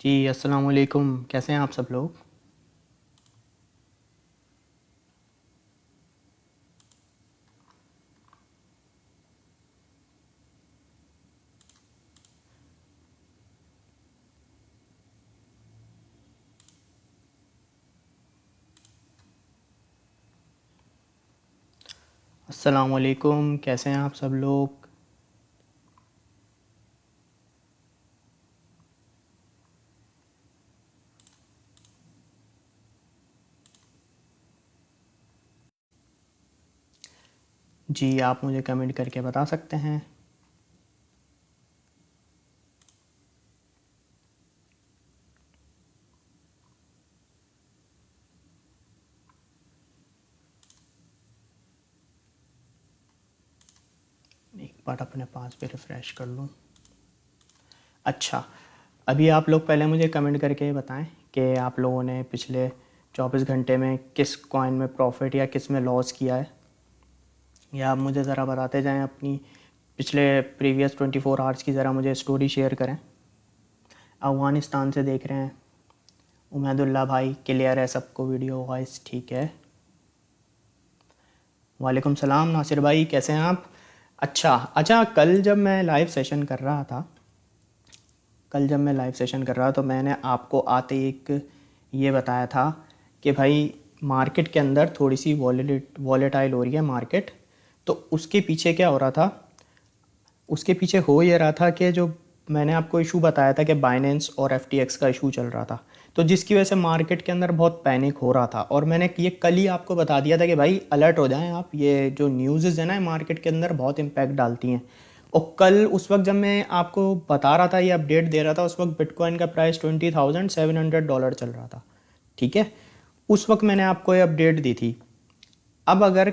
जी अस्सलाम वालेकुम। कैसे हैं आप सब लोग? अस्सलाम वालेकुम। कैसे हैं आप सब लोग? जी आप मुझे कमेंट करके बता सकते हैं। एक बार अपने पास पे रिफ़्रेश कर लूँ। अच्छा, अभी आप लोग पहले मुझे कमेंट करके बताएं कि आप लोगों ने पिछले 24 घंटे में किस कॉइन में प्रॉफिट या किस में लॉस किया है, या आप मुझे ज़रा बताते जाएं अपनी पिछले प्रीवियस 24 आवर्स की ज़रा मुझे स्टोरी शेयर करें। अफ़गानिस्तान से देख रहे हैं उमैदुल्ला भाई, क्लियर है सबको वीडियो वॉइस ठीक है? वालेकुम सलाम नासिर भाई, कैसे हैं आप? अच्छा अच्छा, कल जब मैं लाइव सेशन कर रहा तो मैंने आपको आते ही एक ये बताया था कि भाई मार्केट के अंदर थोड़ी सी वॉलेटाइल हो रही है मार्केट। तो उसके पीछे क्या हो रहा था? उसके पीछे हो ये रहा था कि जो मैंने आपको इशू बताया था कि बाइनेंस और एफटीएक्स का इशू चल रहा था, तो जिसकी वजह से मार्केट के अंदर बहुत पैनिक हो रहा था। और मैंने ये कल ही आपको बता दिया था कि भाई अलर्ट हो जाएं आप, ये जो न्यूज़ है ना मार्केट के अंदर बहुत इम्पैक्ट डालती हैं। और कल उस वक्त जब मैं आपको बता रहा था, ये अपडेट दे रहा था, उस वक्त बिटकॉइन का प्राइस $20,700 चल रहा था। ठीक है, उस वक्त मैंने आपको ये अपडेट दी थी। अब अगर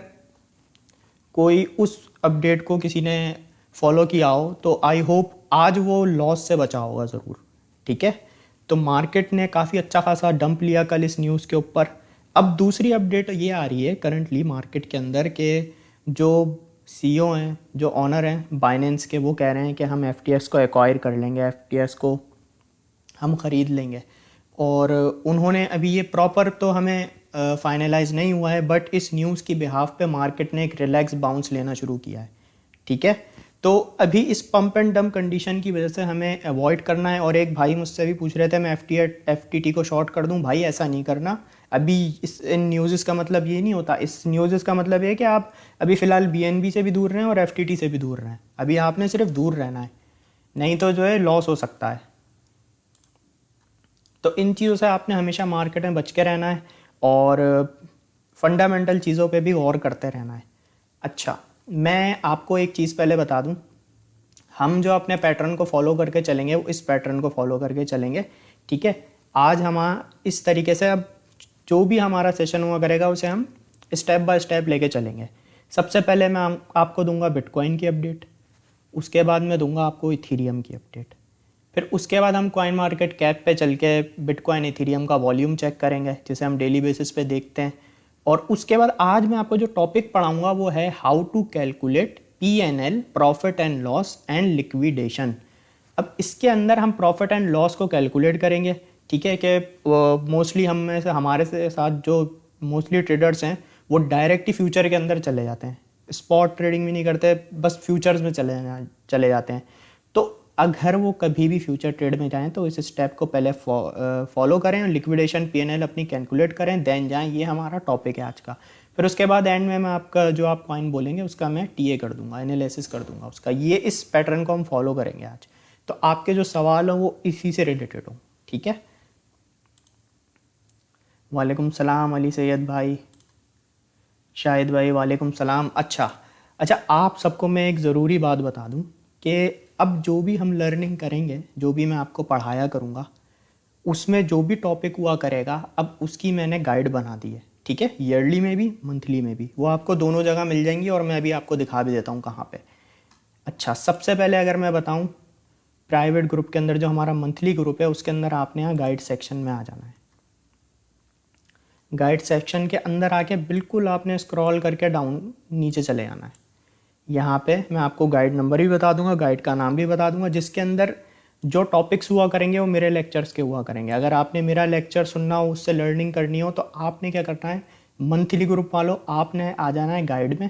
कोई उस अपडेट को किसी ने फॉलो किया हो तो आई होप आज वो लॉस से बचा होगा ज़रूर। ठीक है, तो मार्केट ने काफ़ी अच्छा खासा डंप लिया कल इस न्यूज़ के ऊपर। अब दूसरी अपडेट ये आ रही है करंटली मार्केट के अंदर के जो सीईओ हैं, जो ऑनर हैं बाइनेंस के, वो कह रहे हैं कि हम एफटीएक्स को एक्वायर कर लेंगे, एफटीएक्स को हम ख़रीद लेंगे। और उन्होंने अभी ये प्रॉपर तो हमें फाइनलाइज नहीं हुआ है, बट इस न्यूज़ की बिहाफ पे मार्केट ने एक रिलैक्स बाउंस लेना शुरू किया है। ठीक है, तो अभी इस पंप एंड डंप कंडीशन की वजह से हमें अवॉइड करना है। और एक भाई मुझसे भी पूछ रहे थे मैं एफटीटी को शॉर्ट कर दूं, भाई ऐसा नहीं करना। अभी इस इन न्यूज़ का मतलब ये नहीं होता, इस न्यूज़ का मतलब ये है कि आप अभी फ़िलहाल बीएनबी से भी दूर रहें और एफटीटी से भी दूर रहें। अभी आपने सिर्फ दूर रहना है, नहीं तो जो है लॉस हो सकता है। तो इन चीज़ों से आपने हमेशा मार्केट में बच के रहना है और फंडामेंटल चीज़ों पे भी गौर करते रहना है। अच्छा, मैं आपको एक चीज़ पहले बता दूं, हम जो अपने पैटर्न को फॉलो करके चलेंगे वो इस पैटर्न को फॉलो करके चलेंगे। ठीक है, आज हम इस तरीके से अब जो भी हमारा सेशन हुआ करेगा उसे हम स्टेप बाय स्टेप लेके चलेंगे। सबसे पहले मैं आपको दूंगा बिटकॉइन की अपडेट, उसके बाद मैं दूंगा आपको इथीरियम की अपडेट, फिर उसके बाद हम कॉइन मार्केट कैप पे चल के बिटकॉइन इथीरियम का वॉल्यूम चेक करेंगे जिसे हम डेली बेसिस पे देखते हैं। और उसके बाद आज मैं आपको जो टॉपिक पढ़ाऊंगा वो है how to calculate PNL, profit and loss and liquidation. अब इसके अंदर हम प्रॉफिट एंड लॉस को कैलकुलेट करेंगे। ठीक है, कि मोस्टली हम में से हमारे से साथ जो मोस्टली ट्रेडर्स हैं वो डायरेक्ट ही फ्यूचर के अंदर चले जाते हैं, स्पॉट ट्रेडिंग भी नहीं करते, बस फ्यूचर्स में चले जाते हैं। तो अगर वो कभी भी फ्यूचर ट्रेड में जाएं तो इस स्टेप को पहले फॉलो करें और लिक्विडेशन पीएनएल अपनी कैलकुलेट करें, देन जाएं। ये हमारा टॉपिक है आज का। फिर उसके बाद एंड में मैं आपका जो आप कॉइन बोलेंगे उसका मैं टीए कर दूंगा, एनालिसिस कर दूंगा उसका। ये इस पैटर्न को हम फॉलो करेंगे आज। तो आपके जो सवाल हो वो इसी से रिलेटेड हो। ठीक है, वालेकुम सलाम अली सैयद भाई, शाहिद भाई वालेकुम सलाम। अच्छा अच्छा, आप सबको मैं एक ज़रूरी बात बता दूं कि अब जो भी हम लर्निंग करेंगे, जो भी मैं आपको पढ़ाया करूँगा, उसमें जो भी टॉपिक हुआ करेगा अब उसकी मैंने गाइड बना दी है। ठीक है, ईयरली में भी मंथली में भी, वो आपको दोनों जगह मिल जाएंगी और मैं अभी आपको दिखा भी देता हूँ कहाँ पे। अच्छा, सबसे पहले अगर मैं बताऊँ, प्राइवेट ग्रुप के अंदर जो हमारा मंथली ग्रुप है उसके अंदर आपने यहाँ गाइड सेक्शन में आ जाना है। गाइड सेक्शन के अंदर आके बिल्कुल आपने स्क्रॉल करके डाउन नीचे चले जाना है। यहाँ पे मैं आपको गाइड नंबर भी बता दूंगा, गाइड का नाम भी बता दूंगा, जिसके अंदर जो टॉपिक्स हुआ करेंगे वो मेरे लेक्चर्स के हुआ करेंगे। अगर आपने मेरा लेक्चर सुनना हो, उससे लर्निंग करनी हो, तो आपने क्या करना है, मंथली ग्रुप वालों आपने आ जाना है गाइड में,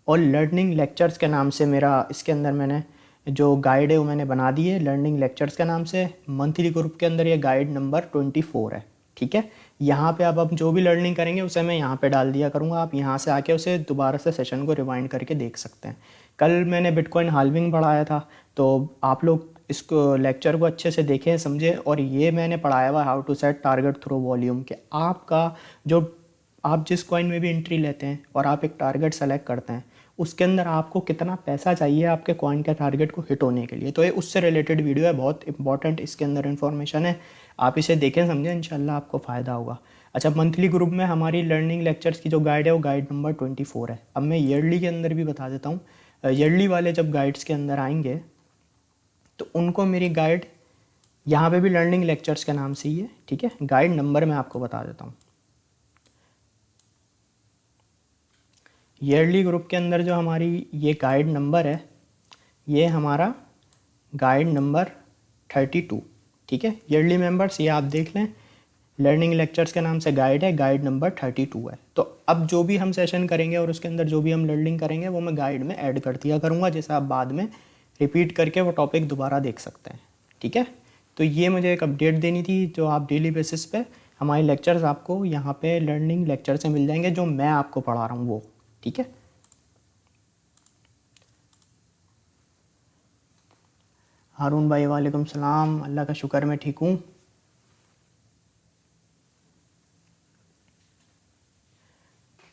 और लर्निंग लेक्चर्स के नाम से मेरा इसके अंदर मैंने जो गाइड है वो मैंने बना दी है लर्निंग लेक्चर्स के नाम से। मंथली ग्रुप के अंदर ये गाइड नंबर 24 है, ठीक है। यहाँ पे अब जो भी लर्निंग करेंगे उसे मैं यहाँ पे डाल दिया करूँगा, आप यहाँ से आके उसे दोबारा से सेशन को रिवाइंड करके देख सकते हैं। कल मैंने बिटकॉइन हाल्विंग पढ़ाया था, तो आप लोग इसको लेक्चर को अच्छे से देखें, समझें। और ये मैंने पढ़ाया हुआ how to set target through volume, के आपका जो आप जिस कॉइन में भी एंट्री लेते हैं और आप एक टारगेट सेलेक्ट करते हैं, उसके अंदर आपको कितना पैसा चाहिए आपके कॉइन के टारगेट को हिट होने के लिए। तो ये उससे रिलेटेड वीडियो है, बहुत इंपॉर्टेंट इसके अंदर इन्फॉर्मेशन है, आप इसे देखें, समझें, इंशाल्लाह आपको फ़ायदा होगा। अच्छा, मंथली ग्रुप में हमारी लर्निंग लेक्चर्स की जो गाइड है वो गाइड नंबर 24 है। अब मैं ईयरली के अंदर भी बता देता हूँ। ईयरली वाले जब गाइड्स के अंदर आएंगे तो उनको मेरी गाइड यहाँ पे भी लर्निंग लेक्चर्स के नाम से ही है, ठीक है। गाइड नंबर मैं आपको बता देता हूँ। ईयरली ग्रुप के अंदर जो हमारी ये गाइड नंबर है, ये हमारा गाइड नंबर 32, ठीक है। ईयरली मेंबर्स ये आप देख लें, लर्निंग लेक्चर्स के नाम से गाइड है, गाइड नंबर 32 है। तो अब जो भी हम सेशन करेंगे और उसके अंदर जो भी हम लर्निंग करेंगे वो मैं गाइड में ऐड कर दिया करूँगा, जैसे आप बाद में रिपीट करके वो टॉपिक दोबारा देख सकते हैं, ठीक है। तो ये मुझे एक अपडेट देनी थी, जो आप डेली बेसिस पे हमारे लेक्चर्स आपको यहाँ पे लर्निंग लेक्चर से मिल जाएंगे, जो मैं आपको पढ़ा रहा हूँ वो, ठीक है। हारून भाई वालेकुम सलाम, अल्लाह का शुक्र मैं ठीक हूँ।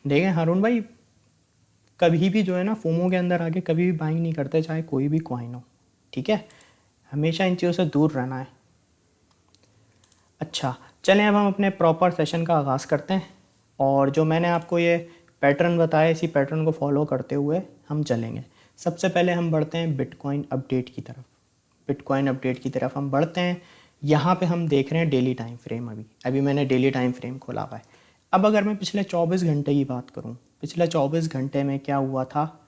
देखें हारून भाई, कभी भी जो है ना फोमो के अंदर आके कभी भी बाइंग नहीं करते, चाहे कोई भी कॉइन हो, ठीक है। हमेशा इन चीज़ों से दूर रहना है। अच्छा, चलें अब हम अपने प्रॉपर सेशन का आगाज़ करते हैं, और जो मैंने आपको ये पैटर्न बताया, इसी पैटर्न को फॉलो करते हुए हम चलेंगे। सबसे पहले हम बढ़ते हैं बिटकॉइन अपडेट की तरफ। बिटकॉइन अपडेट की तरफ हम बढ़ते हैं। यहाँ पे हम देख रहे हैं डेली टाइम फ्रेम। अभी मैंने डेली टाइम फ्रेम खोला हुआ है। अब अगर मैं पिछले 24 घंटे की बात करूँ, पिछले 24 घंटे में क्या हुआ था,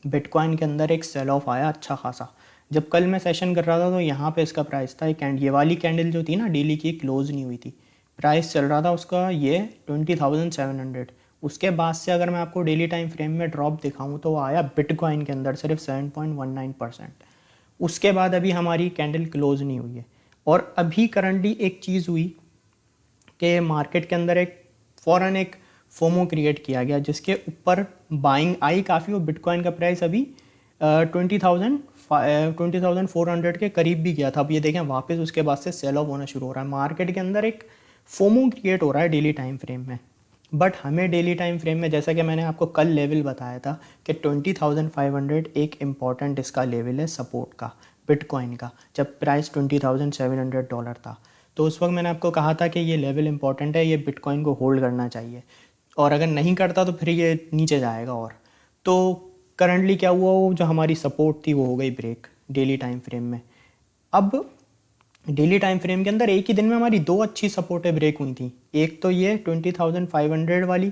बिटकॉइन के अंदर एक सेल ऑफ आया अच्छा खासा। जब कल मैं सेशन कर रहा था तो यहाँ पे इसका प्राइस था, ये वाली कैंडल जो थी ना डेली की, क्लोज नहीं हुई थी, प्राइस चल रहा था उसका ये 20,700। उसके बाद से अगर मैं आपको डेली टाइम फ्रेम में ड्रॉप दिखाऊं तो वो आया बिटकॉइन के अंदर सिर्फ 7.19%। उसके बाद अभी हमारी कैंडल क्लोज नहीं हुई है। और अभी करंटली एक चीज़ हुई कि मार्केट के अंदर एक फ़ौरन एक फोमो क्रिएट किया गया, जिसके ऊपर बाइंग आई काफ़ी, और बिटकॉइन का प्राइस अभी 20,400 के करीब भी गया था। अब ये देखें वापस उसके बाद से सेल ऑफ होना शुरू हो रहा है। मार्केट के अंदर एक फोमो क्रिएट हो रहा है डेली टाइम फ्रेम में। बट हमें डेली टाइम फ्रेम में, जैसा कि मैंने आपको कल लेवल बताया था कि 20,500 एक इम्पॉर्टेंट इसका लेवल है सपोर्ट का, बिटकॉइन का। जब प्राइस $20,700 था तो उस वक्त मैंने आपको कहा था कि ये लेवल इंपॉर्टेंट है, ये बिटकॉइन को होल्ड करना चाहिए, और अगर नहीं करता तो फिर ये नीचे जाएगा। और तो करंटली क्या हुआ, वो जो हमारी सपोर्ट थी वो हो गई ब्रेक डेली टाइम फ्रेम में। अब डेली टाइम फ्रेम के अंदर एक ही दिन में हमारी दो अच्छी सपोर्टें ब्रेक हुई थी। एक तो ये 20,500 वाली,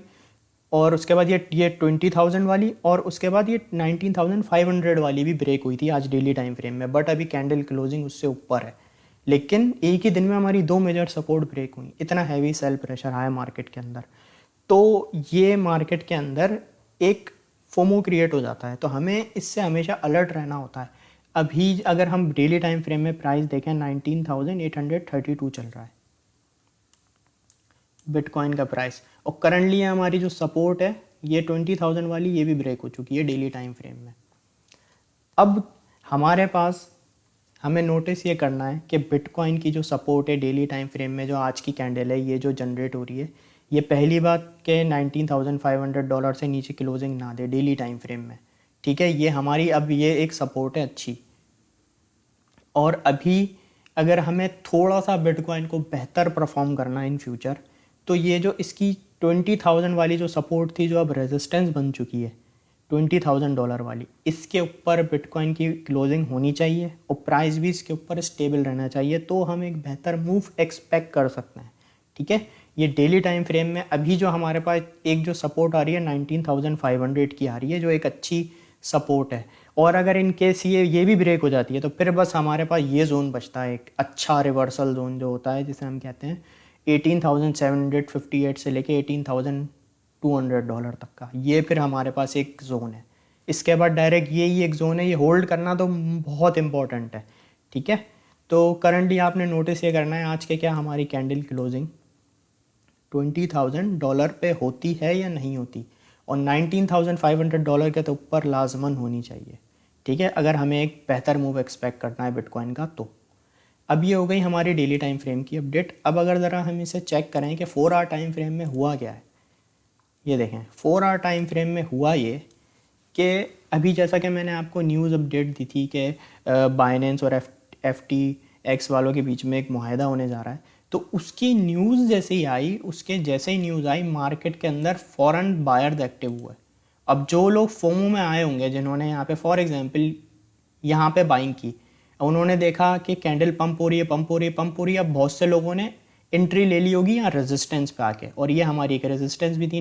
और उसके बाद ये 20,000 वाली, और उसके बाद ये 19,500 वाली भी ब्रेक हुई थी आज डेली टाइम फ्रेम में। बट अभी कैंडल क्लोजिंग उससे ऊपर है, लेकिन एक ही दिन में हमारी दो मेजर सपोर्ट ब्रेक हुई। इतना हैवी सेल प्रेशर आया मार्केट के अंदर। तो ये मार्केट के अंदर एक फोमो क्रिएट हो जाता है, तो हमें इससे हमेशा अलर्ट रहना होता है। अभी अगर हम डेली टाइम फ्रेम में प्राइस देखें, 19,832 चल रहा है बिटकॉइन का प्राइस, और करंटली हमारी जो सपोर्ट है ये 20,000 वाली, ये भी ब्रेक हो चुकी है डेली टाइम फ्रेम में। अब हमारे पास हमें नोटिस ये करना है कि बिटकॉइन की जो सपोर्ट है डेली टाइम फ्रेम में, जो आज की कैंडल है ये जो जनरेट हो रही है, ये पहली बात कि $19,500 से नीचे क्लोजिंग ना दे डेली टाइम फ्रेम में, ठीक है। ये हमारी अब ये एक सपोर्ट है अच्छी। और अभी अगर हमें थोड़ा सा बिटकॉइन को बेहतर परफॉर्म करना है इन फ्यूचर, तो ये जो इसकी 20,000 वाली जो सपोर्ट थी, जो अब रेजिस्टेंस बन चुकी है $20,000 वाली, इसके ऊपर बिटकॉइन की क्लोजिंग होनी चाहिए और प्राइस भी इसके ऊपर स्टेबल रहना चाहिए, तो हम एक बेहतर मूव एक्सपेक्ट कर सकते हैं, ठीक है। ये डेली टाइम फ्रेम में अभी जो हमारे पास एक जो सपोर्ट आ रही है 19,500 की आ रही है, जो एक अच्छी सपोर्ट है। और अगर इन केस ये भी ब्रेक हो जाती है तो फिर बस हमारे पास ये जोन बचता है, एक अच्छा रिवर्सल जोन जो होता है, जिसे हम कहते हैं 18,758 से लेके $18,200 तक का। ये फिर हमारे पास एक जोन है। इसके बाद डायरेक्ट यही एक जोन है, ये होल्ड करना तो बहुत इंपॉर्टेंट है, ठीक है। तो करंटली आपने नोटिस ये करना है आज के क्या हमारी कैंडल क्लोजिंग $20,000 पे होती है या नहीं होती, और $19,500 के तो ऊपर लाजमन होनी चाहिए, ठीक है, अगर हमें एक बेहतर मूव एक्सपेक्ट करना है बिटकॉइन का तो। अब ये हो गई हमारी डेली टाइम फ्रेम की अपडेट। अब अगर ज़रा हम इसे चेक करें कि 4 आवर टाइम फ्रेम में हुआ क्या है, ये देखें 4 आवर टाइम फ्रेम में हुआ ये कि अभी जैसा कि मैंने आपको न्यूज़ अपडेट दी थी कि बाइनेंस और FTX वालों के बीच में एक मुआहदा होने जा रहा है, तो उसकी न्यूज़ जैसे ही आई, उसके जैसे ही न्यूज़ आई मार्केट के अंदर फ़ौरन बायर्स एक्टिव हुए। अब जो लोग फोमो में आए होंगे, जिन्होंने यहाँ पे फॉर एग्जांपल यहाँ पे बाइंग की, उन्होंने देखा कि कैंडल पंप हो रही है, पंप हो रही है, पंप हो रही है, अब बहुत से लोगों ने एंट्री ले ली होगी यहाँ रेजिस्टेंस पे आके, और ये हमारी एक रेजिस्टेंस भी थी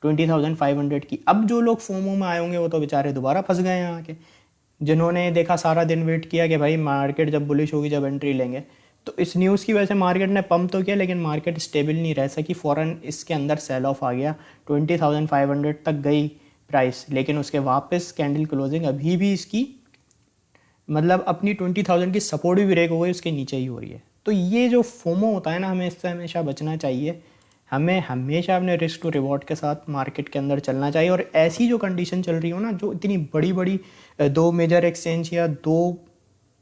20,500 की। अब जो लोग फोमो में आए होंगे वो तो बेचारे दोबारा फंस गए यहाँ आके, जिन्होंने देखा सारा दिन वेट किया कि भाई मार्केट जब बुलिश होगी जब एंट्री लेंगे। तो इस न्यूज़ की वजह से मार्केट ने पंप तो किया, लेकिन मार्केट स्टेबल नहीं रह सकी, फ़ौरन इसके अंदर सेल ऑफ आ गया, 20,500 तक गई प्राइस, लेकिन उसके वापस कैंडल क्लोजिंग अभी भी इसकी मतलब अपनी 20,000 की सपोर्ट भी ब्रेक हो गई, उसके नीचे ही हो रही है। तो ये जो फोमो होता है ना, हमें इससे हमेशा बचना चाहिए। हमें हमेशा अपने रिस्क टू रिवॉर्ड के साथ मार्केट के अंदर चलना चाहिए, और ऐसी जो कंडीशन चल रही हो ना, जो इतनी बड़ी बड़ी दो मेजर एक्सचेंज या दो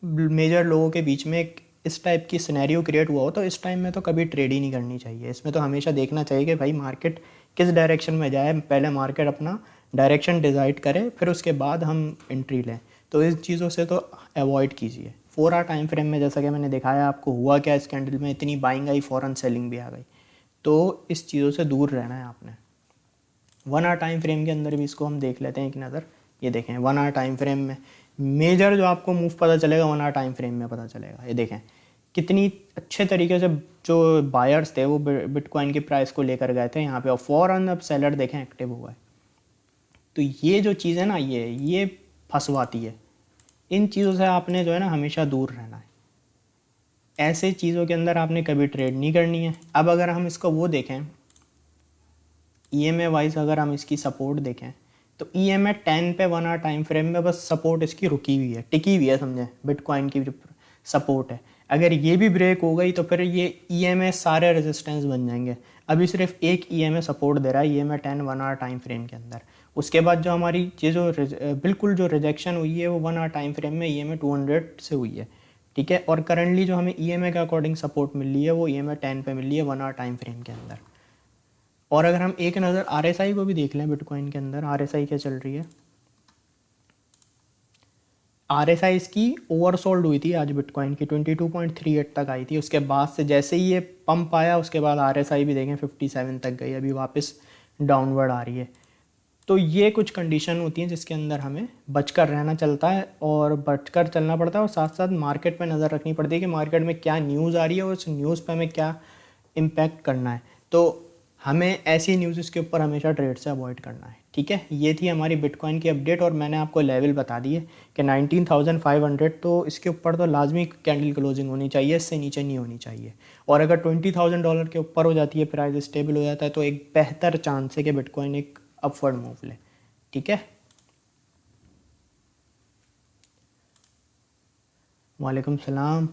मेजर लोगों के बीच में एक इस टाइप की सिनेरियो क्रिएट हुआ हो, तो इस टाइम में तो कभी ट्रेड ही नहीं करनी चाहिए। इसमें तो हमेशा देखना चाहिए कि भाई मार्केट किस डायरेक्शन में जाए, पहले मार्केट अपना डायरेक्शन डिसाइड करे, फिर उसके बाद हम एंट्री लें। तो इस चीज़ों से तो अवॉइड कीजिए। 4 आवर टाइम फ्रेम में जैसा कि मैंने दिखाया आपको, हुआ क्या, इस कैंडल में इतनी बाइंग आई, फ़ौरन सेलिंग भी आ गई, तो इस चीज़ों से दूर रहना है आपने। 1 आवर टाइम फ्रेम के अंदर भी इसको हम देख लेते हैं एक नज़र। ये देखें 1 आवर टाइम फ्रेम में मेजर जो आपको मूव पता चलेगा 1 आवर टाइम फ्रेम में पता चलेगा। ये देखें कितनी अच्छे तरीके से जो बायर्स थे वो बिटकॉइन की प्राइस को लेकर गए थे यहाँ पे, और फ़ौरन अब सेलर देखें एक्टिव हुआ है। तो ये जो चीज़ है ना, ये फंसवाती है। इन चीज़ों से आपने जो है ना हमेशा दूर रहना है। ऐसे चीज़ों के अंदर आपने कभी ट्रेड नहीं करनी है। अब अगर हम इसको वो देखें EMA वाइज, अगर हम इसकी सपोर्ट देखें तो EMA 10 पे 1 आवर टाइम फ्रेम में बस सपोर्ट इसकी रुकी हुई है, टिकी हुई है, समझें बिटकॉइन की जो सपोर्ट है। अगर ये भी ब्रेक हो गई तो फिर ये EMA सारे रेजिस्टेंस बन जाएंगे। अभी सिर्फ एक EMA सपोर्ट दे रहा है, EMA 10 1 आवर टाइम फ्रेम के अंदर। उसके बाद जो हमारी ये जो बिल्कुल जो रिजेक्शन हुई है वो 1 आवर टाइम फ्रेम में EMA 200 से हुई है, ठीक है। और करंटली जो हमें EMA के अकॉर्डिंग सपोर्ट मिल रही है वो EMA 10 पे मिल रही है 1 आवर टाइम फ्रेम के अंदर। और अगर हम एक नज़र RSI को भी देख लें, बिटकॉइन के अंदर RSI क्या चल रही है, RSI इसकी ओवरसोल्ड हुई थी आज बिटकॉइन की, 22.38 तक आई थी। उसके बाद से जैसे ही ये पंप आया उसके बाद RSI भी देखें 57 तक गई, अभी वापस डाउनवर्ड आ रही है। तो ये कुछ कंडीशन होती हैं जिसके अंदर हमें बचकर रहना चलता है और बचकर चलना पड़ता है, और साथ साथ मार्केट पे नज़र रखनी पड़ती है कि मार्केट में क्या न्यूज़ आ रही है और उस न्यूज़ पे हमें क्या इम्पैक्ट करना है। तो हमें ऐसी न्यूज़ के ऊपर हमेशा ट्रेड से अवॉइड करना है, ठीक है। ये थी हमारी बिटकॉइन की अपडेट, और मैंने आपको लेवल बता दिए कि 19,500, तो इसके ऊपर तो लाजमी कैंडल क्लोजिंग होनी चाहिए, इससे नीचे नहीं होनी चाहिए। और अगर $20,000 के ऊपर हो जाती है, प्राइस स्टेबल हो जाता है, तो एक बेहतर चांस है कि बिटकॉइन एक अपवर्ड मूव ले, ठीक है। वालेकुम सलाम।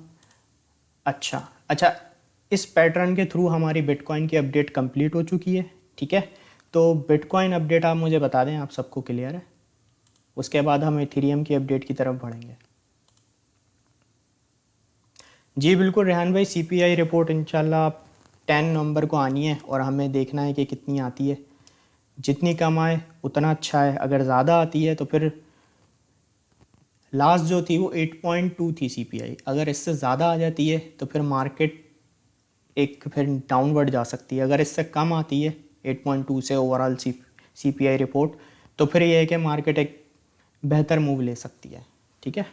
अच्छा अच्छा, इस पैटर्न के थ्रू हमारी बिटकॉइन की अपडेट कंप्लीट हो चुकी है, ठीक है। तो बिटकॉइन अपडेट आप मुझे बता दें, आप सबको क्लियर है? उसके बाद हम इथेरियम की अपडेट की तरफ बढ़ेंगे। जी बिल्कुल रेहान भाई, CPI रिपोर्ट इंशाल्लाह 10 नवंबर को आनी है, और हमें देखना है कि कितनी आती है। जितनी कम आए उतना अच्छा है, अगर ज़्यादा आती है तो फिर लास्ट जो थी वो 8.2 थी CPI, अगर इससे ज़्यादा आ जाती है तो फिर मार्केट एक फिर डाउनवर्ड जा सकती है। अगर इससे कम आती है 8.2 से ओवरऑल CPI रिपोर्ट, तो फिर ये है कि मार्केट एक बेहतर मूव ले सकती है, ठीक है।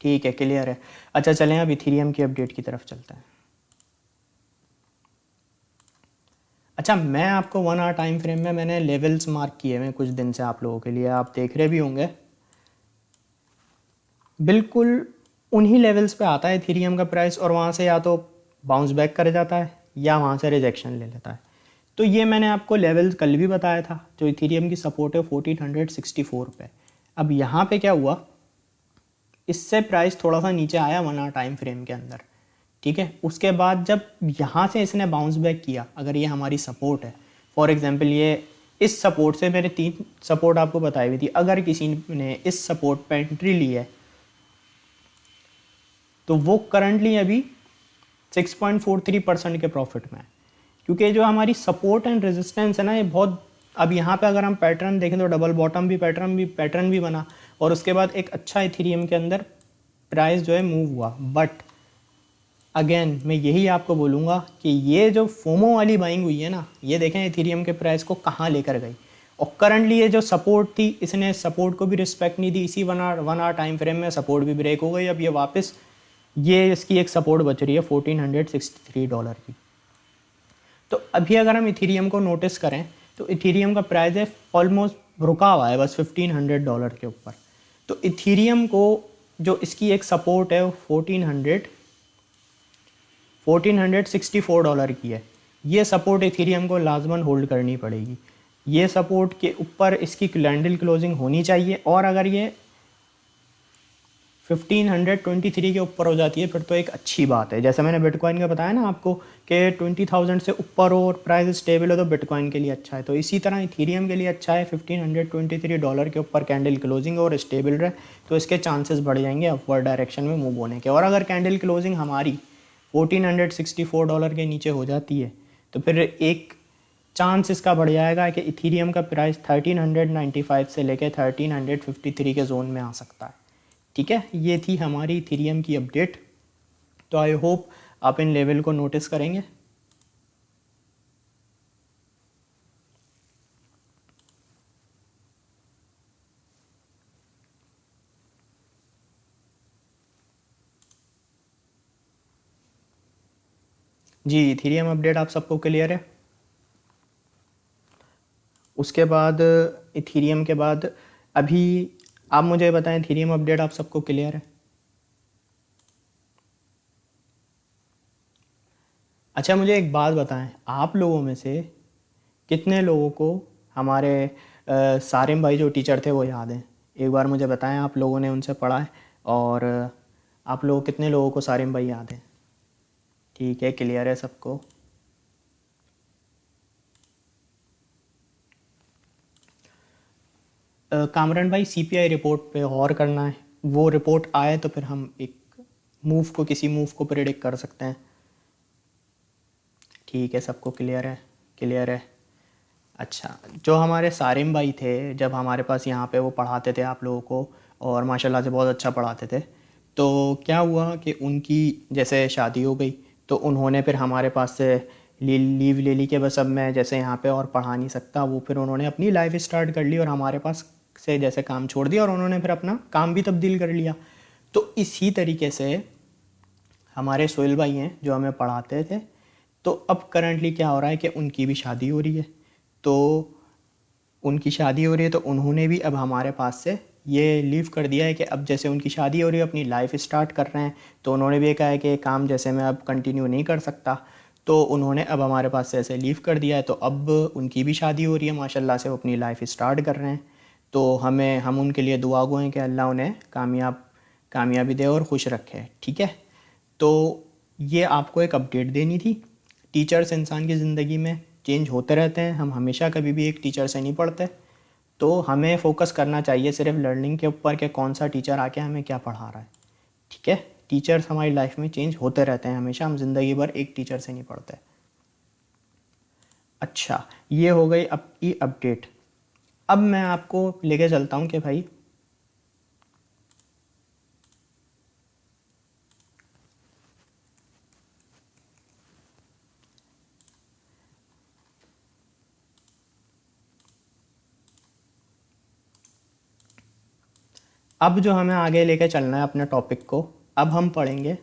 ठीक है, क्लियर है। अच्छा चलें अब इथेरियम की अपडेट की तरफ चलते हैं। अच्छा, मैं आपको 1 आवर टाइम फ्रेम में मैंने लेवल्स मार्क किए हैं कुछ दिन से आप लोगों के लिए, आप देख रहे भी होंगे। बिल्कुल उन्हीं लेवल्स पे आता है इथेरियम का प्राइस, और वहाँ से या तो बाउंस बैक कर जाता है या वहाँ से रिजेक्शन ले लेता है। तो ये मैंने आपको लेवल्स कल भी बताया था, जो इथेरियम की सपोर्ट है 1464 पे। अब यहाँ पे क्या हुआ, इससे प्राइस थोड़ा सा नीचे आया 1 आवर टाइम फ्रेम के अंदर, ठीक है। उसके बाद जब यहाँ से इसने बाउंस बैक किया, अगर ये हमारी सपोर्ट है, फॉर एग्जांपल ये इस सपोर्ट से, मैंने 3 सपोर्ट आपको बताई हुई थी, अगर किसी ने इस सपोर्ट पे एंट्री ली है तो वो करंटली अभी 6.43% के प्रॉफिट में है। क्योंकि जो हमारी सपोर्ट एंड रेजिस्टेंस है ना, ये बहुत, अब यहाँ पे अगर हम पैटर्न देखें तो डबल बॉटम भी पैटर्न भी बना, और उसके बाद एक अच्छा इथेरियम के अंदर प्राइस जो है मूव हुआ। बट अगेन मैं यही आपको बोलूँगा कि ये जो फोमो वाली बाइंग हुई है ना, ये देखें इथेरियम के प्राइस को कहाँ लेकर गई। और करंटली ये जो सपोर्ट थी, इसने सपोर्ट को भी रिस्पेक्ट नहीं दी, इसी 1 आवर टाइम फ्रेम में सपोर्ट भी ब्रेक हो गई। अब ये वापस, ये इसकी एक सपोर्ट बच रही है $1463 की। तो अभी अगर हम इथेरियम को नोटिस करें तो इथेरियम का प्राइस है ऑलमोस्ट रुका हुआ है बस $1500 के ऊपर। तो इथेरियम को जो इसकी एक सपोर्ट है वो 1464 की है। ये सपोर्ट इथेरियम को लाजमन होल्ड करनी पड़ेगी। ये सपोर्ट के ऊपर इसकी कैंडल क्लोजिंग होनी चाहिए, और अगर ये 1523 के ऊपर हो जाती है फिर तो एक अच्छी बात है। जैसे मैंने बिटकॉइन का बताया ना आपको कि 20,000 से ऊपर हो और प्राइस स्टेबल हो तो बिटकॉइन के लिए अच्छा है, तो इसी तरह इथेरियम के लिए अच्छा है। $1523 के ऊपर कैंडल क्लोजिंग और स्टेबल रहे तो इसके चांसेस बढ़ जाएंगे अपवर्ड डायरेक्शन में मूव होने के। और अगर कैंडल क्लोजिंग हमारी $1464 के नीचे हो जाती है तो फिर एक चांस इसका बढ़ जाएगा कि इथेरियम का प्राइस 1395 से लेकर 1353 के जोन में आ सकता है। ठीक है, ये थी हमारी इथेरियम की अपडेट। तो आई होप आप इन लेवल को नोटिस करेंगे। जी, इथेरियम अपडेट आप सबको क्लियर है। उसके बाद इथेरियम के बाद अभी आप मुझे बताएं, इथेरियम अपडेट आप सबको क्लियर है। अच्छा, मुझे एक बात बताएं, आप लोगों में से कितने लोगों को हमारे सारिम भाई जो टीचर थे वो याद हैं? एक बार मुझे बताएं, आप लोगों ने उनसे पढ़ा है, और आप लोग कितने लोगों को सारिम भाई याद हैं? ठीक है, क्लियर है सबको। कामरान भाई, सीपीआई रिपोर्ट पे गौर करना है, वो रिपोर्ट आए तो फिर हम एक किसी मूव को प्रेडिक्ट कर सकते हैं। ठीक है, सबको क्लियर है? क्लियर है। अच्छा, जो हमारे सारिम भाई थे जब हमारे पास यहाँ पे वो पढ़ाते थे आप लोगों को, और माशाल्लाह से बहुत अच्छा पढ़ाते थे, तो क्या हुआ कि उनकी जैसे शादी हो गई तो उन्होंने फिर हमारे पास से लीव ले ली कि बस अब मैं जैसे यहाँ पे और पढ़ा नहीं सकता। वो फिर उन्होंने अपनी लाइफ स्टार्ट कर ली और हमारे पास से जैसे काम छोड़ दिया, और उन्होंने फिर अपना काम भी तब्दील कर लिया। तो इसी तरीके से हमारे सोहेल भाई हैं जो हमें पढ़ाते थे, तो अब करंटली क्या हो रहा है कि उनकी भी शादी हो रही है। तो उनकी शादी हो रही है तो उन्होंने भी अब हमारे पास से ये लीव कर दिया है कि अब जैसे उनकी शादी हो रही है, अपनी लाइफ स्टार्ट कर रहे हैं, तो उन्होंने भी कहा है कि काम जैसे मैं अब कंटिन्यू नहीं कर सकता, तो उन्होंने अब हमारे पास से ऐसे लीव कर दिया है। तो अब उनकी भी शादी हो रही है, माशाल्लाह से वो अपनी लाइफ स्टार्ट कर रहे हैं। तो हम उनके लिए दुआ गो हैं कि अल्लाह उन्हें कामयाबी दे और खुश रखे। ठीक है, तो ये आपको एक अपडेट देनी थी। टीचर्स इंसान की ज़िंदगी में चेंज होते रहते हैं, हम हमेशा कभी भी एक टीचर से नहीं पढ़ते, तो हमें फोकस करना चाहिए सिर्फ लर्निंग के ऊपर कि कौन सा टीचर आके हमें क्या पढ़ा रहा है। ठीक है, टीचर्स हमारी लाइफ में चेंज होते रहते हैं हमेशा, हम ज़िंदगी भर एक टीचर से नहीं पढ़ते। अच्छा, ये हो गई आपकी अपडेट। अब मैं आपको लेके चलता हूँ कि भाई अब जो हमें आगे लेके चलना है अपने टॉपिक को, अब हम पढ़ेंगे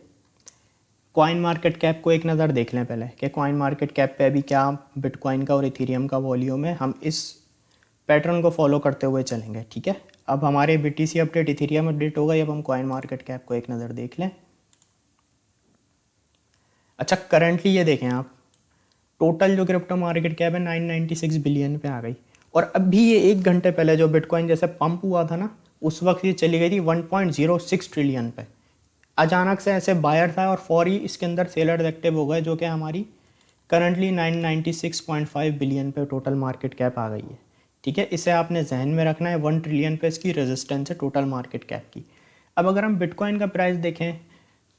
कॉइन मार्केट कैप को एक नज़र देख लें पहले कि कॉइन मार्केट कैप पे अभी क्या बिटकॉइन का और इथेरियम का वॉल्यूम है। हम इस पैटर्न को फॉलो करते हुए चलेंगे, ठीक है। अब हमारे BTC अपडेट, इथेरियम अपडेट हो गई। अब हम कॉइन मार्केट कैप को एक नज़र देख लें। अच्छा, करंटली ये देखें आप, टोटल जो क्रिप्टो मार्केट कैप है 996 बिलियन पे आ गई। और अभी ये 1 घंटे पहले जो बिटकॉइन जैसे पंप हुआ था ना, उस वक्त ये चली गई थी 1.06 ट्रिलियन पे। अचानक से ऐसे बायर था और फौरी इसके अंदर सेलर एक्टिव हो गए, जो कि हमारी करंटली 996.5 बिलियन पे टोटल मार्केट कैप आ गई है, ठीक है। इसे आपने जहन में रखना है। 1 ट्रिलियन पे इसकी रेजिस्टेंस है टोटल मार्केट कैप की। अब अगर हम बिटकॉइन का प्राइस देखें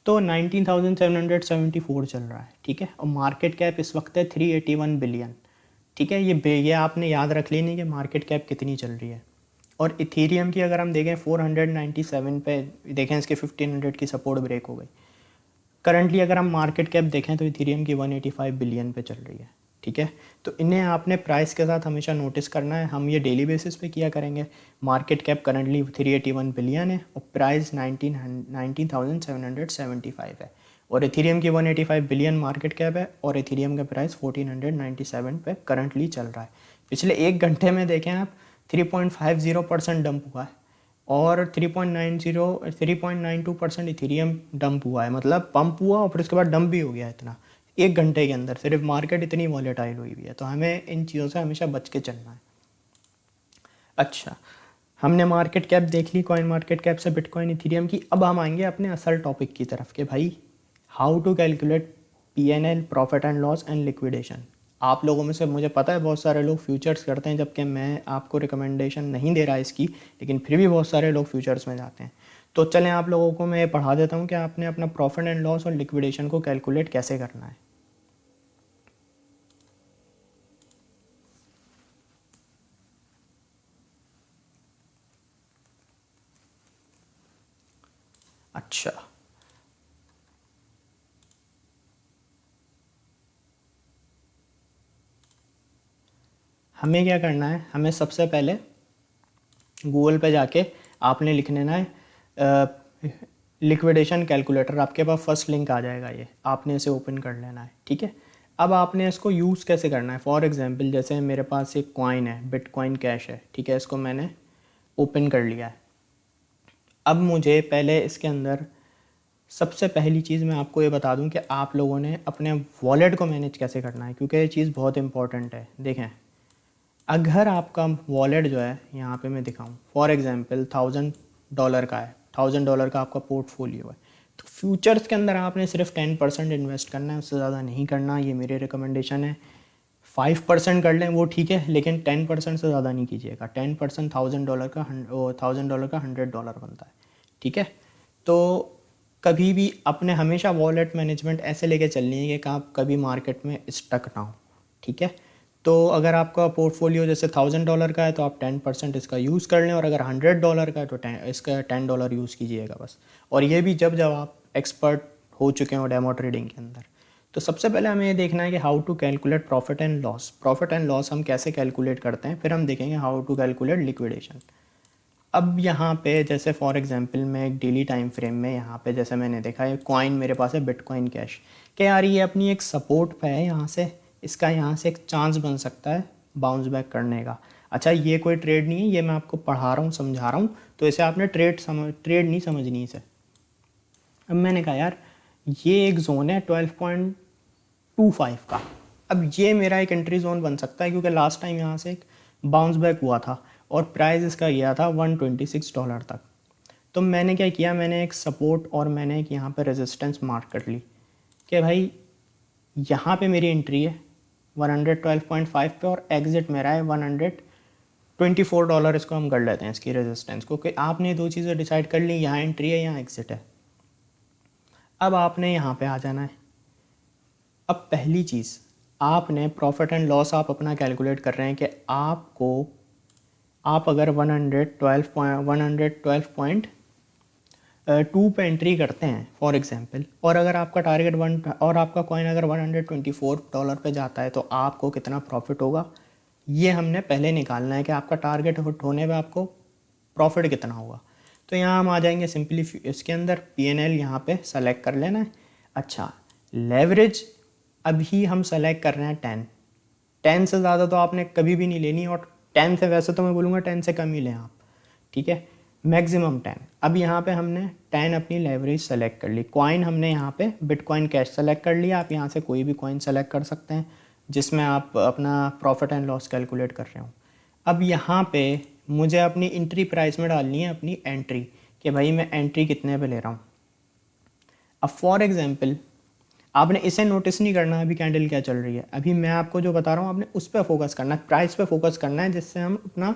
तो 19,774 चल रहा है, ठीक है। और मार्केट कैप इस वक्त है 381 बिलियन, ठीक है। ये आपने याद रख लेनी कि मार्केट कैप कितनी चल रही है। और इथेरियम की अगर हम देखें 497 पे देखें, इसके 1500 की सपोर्ट ब्रेक हो गई। करंटली अगर हम मार्केट कैप देखें तो इथेरियम की 185 बिलियन पे चल रही है, ठीक है। तो इन्हें आपने प्राइस के साथ हमेशा नोटिस करना है। हम ये डेली बेसिस पे किया करेंगे। मार्केट कैप करंटली 381 बिलियन है और प्राइस 19,775 है। और इथेरियम की 185 बिलियन मार्केट कैप है और इथेरियम का प्राइस 1497 पे करंटली चल रहा है। पिछले 1 घंटे में देखें आप 3.50% डंप हुआ है और 3.92% इथेरियम डंप हुआ है। मतलब पंप हुआ और फिर उसके बाद डंप भी हो गया इतना 1 घंटे के अंदर। सिर्फ मार्केट इतनी वॉलेटाइल हुई हुई है, तो हमें इन चीज़ों से हमेशा बच के चलना है। अच्छा, हमने मार्केट कैप देख ली कॉइन मार्केट कैप से बिटकॉइन इथेरियम की। अब हम आएंगे अपने असल टॉपिक की तरफ कि भाई how to calculate PNL, profit and loss and liquidation. आप लोगों में से मुझे पता है बहुत सारे लोग फ्यूचर्स करते हैं, जबकि मैं आपको रिकमेंडेशन नहीं दे रहा इसकी, लेकिन फिर भी बहुत सारे लोग फ्यूचर्स में जाते हैं। तो चलें आप लोगों को मैं पढ़ा देता हूँ कि आपने अपना प्रॉफिट एंड लॉस और लिक्विडेशन को कैलकुलेट कैसे करना है। अच्छा, हमें क्या करना है, हमें सबसे पहले गूगल पे जाके आपने लिख लेना है लिक्विडेशन कैलकुलेटर। आपके पास फर्स्ट लिंक आ जाएगा, ये आपने इसे ओपन कर लेना है, ठीक है। अब आपने इसको यूज़ कैसे करना है। फॉर एग्जांपल जैसे मेरे पास एक कॉइन है, बिटकॉइन कैश है, ठीक है। इसको मैंने ओपन कर लिया है। अब मुझे पहले इसके अंदर सबसे पहली चीज़ मैं आपको ये बता दूं कि आप लोगों ने अपने वॉलेट को मैनेज कैसे करना है, क्योंकि ये चीज़ बहुत इंपॉर्टेंट है। देखें, अगर आपका वॉलेट जो है, यहाँ पे मैं दिखाऊं, फॉर एग्जांपल $1000 का है, $1000 का आपका पोर्टफोलियो है, तो फ्यूचर्स के अंदर आपने सिर्फ 10% इन्वेस्ट करना है, उससे ज़्यादा नहीं करना। ये मेरी रिकमेंडेशन है। 5% कर लें वो ठीक है, लेकिन 10% से ज़्यादा नहीं कीजिएगा। 10% $1000 का $100 बनता है, ठीक है। तो कभी भी अपने हमेशा वॉलेट मैनेजमेंट ऐसे लेके चलनी है कि आप कभी मार्केट में स्टक ना हो, ठीक है। तो अगर आपका पोर्टफोलियो जैसे $1000 का है तो आप 10% इसका यूज़ कर लें, और अगर $100 का है तो इसका $10 यूज़ कीजिएगा बस। और ये भी जब जब आप एक्सपर्ट हो चुके हो डेमो ट्रेडिंग के अंदर। तो सबसे पहले हमें ये देखना है कि how to calculate profit and loss. Profit and loss हम कैसे कैलकुलेट करते हैं, फिर हम देखेंगे हाउ टू कैलकुलेट लिक्विडेशन। अब यहाँ पे जैसे फॉर एग्जांपल मैं एक डेली टाइम फ्रेम में यहाँ पे जैसे मैंने देखा है कॉइन मेरे पास है बिटकॉइन कैश, कि यार ये अपनी एक सपोर्ट पे है, यहाँ से इसका यहाँ से एक चांस बन सकता है बाउंस बैक करने का। अच्छा, ये कोई ट्रेड नहीं है, ये मैं आपको पढ़ा रहा हूँ, समझा रहा हूँ, तो इसे आपने ट्रेड नहीं समझनी इसे। अब मैंने कहा यार ये एक जोन है 12.25 का। अब ये मेरा एक एंट्री जोन बन सकता है, क्योंकि लास्ट टाइम यहाँ से एक बाउंस बैक हुआ था और प्राइस इसका गया था $126 तक। तो मैंने क्या किया, मैंने एक सपोर्ट और मैंने एक यहाँ पे रेजिस्टेंस मार्क कर ली कि भाई यहाँ पे मेरी एंट्री है 112.5 पे और एग्ज़िट मेरा है $124। इसको हम कर लेते हैं इसकी रेजिस्टेंस को, कि आपने दो चीज़ें डिसाइड कर ली, यहाँ एंट्री है यहाँ एग्ज़िट है। अब आपने यहाँ पे आ जाना है। अब पहली चीज़ आपने प्रॉफिट एंड लॉस आप अपना कैलकुलेट कर रहे हैं कि आप अगर 112.2 पे एंट्री करते हैं फॉर एग्जांपल, और अगर आपका टारगेट और आपका कॉइन अगर $124 पे जाता है तो आपको कितना प्रॉफिट होगा, ये हमने पहले निकालना है कि आपका टारगेट हिट होने पे आपको प्रॉफिट कितना होगा। तो यहाँ हम आ जाएंगे सिंपली इसके अंदर PNL यहाँ पे सेलेक्ट कर लेना है। अच्छा, लेवरेज अभी हम सेलेक्ट कर रहे हैं 10 से ज़्यादा तो आपने कभी भी नहीं लेनी, और 10 से वैसे तो मैं बोलूँगा 10 से कम ही लें आप, ठीक है, मैक्सिमम 10। अब यहाँ पे हमने 10 अपनी लेवरेज सेलेक्ट कर ली। कॉइन हमने यहाँ पे बिटकॉइन कैश सेलेक्ट कर लिया। आप यहाँ से कोई भी कॉइन सेलेक्ट कर सकते हैं जिसमें आप अपना प्रॉफिट एंड लॉस कैलकुलेट कर रहे हो। अब यहाँ पे मुझे अपनी एंट्री प्राइस में डालनी है अपनी एंट्री, कि भाई मैं एंट्री कितने पे ले रहा हूँ। अब फॉर एग्जांपल आपने इसे नोटिस नहीं करना अभी कैंडल क्या चल रही है, अभी मैं आपको जो बता रहा हूँ आपने उस पर फोकस करना है, प्राइस पे फोकस करना है, जिससे हम अपना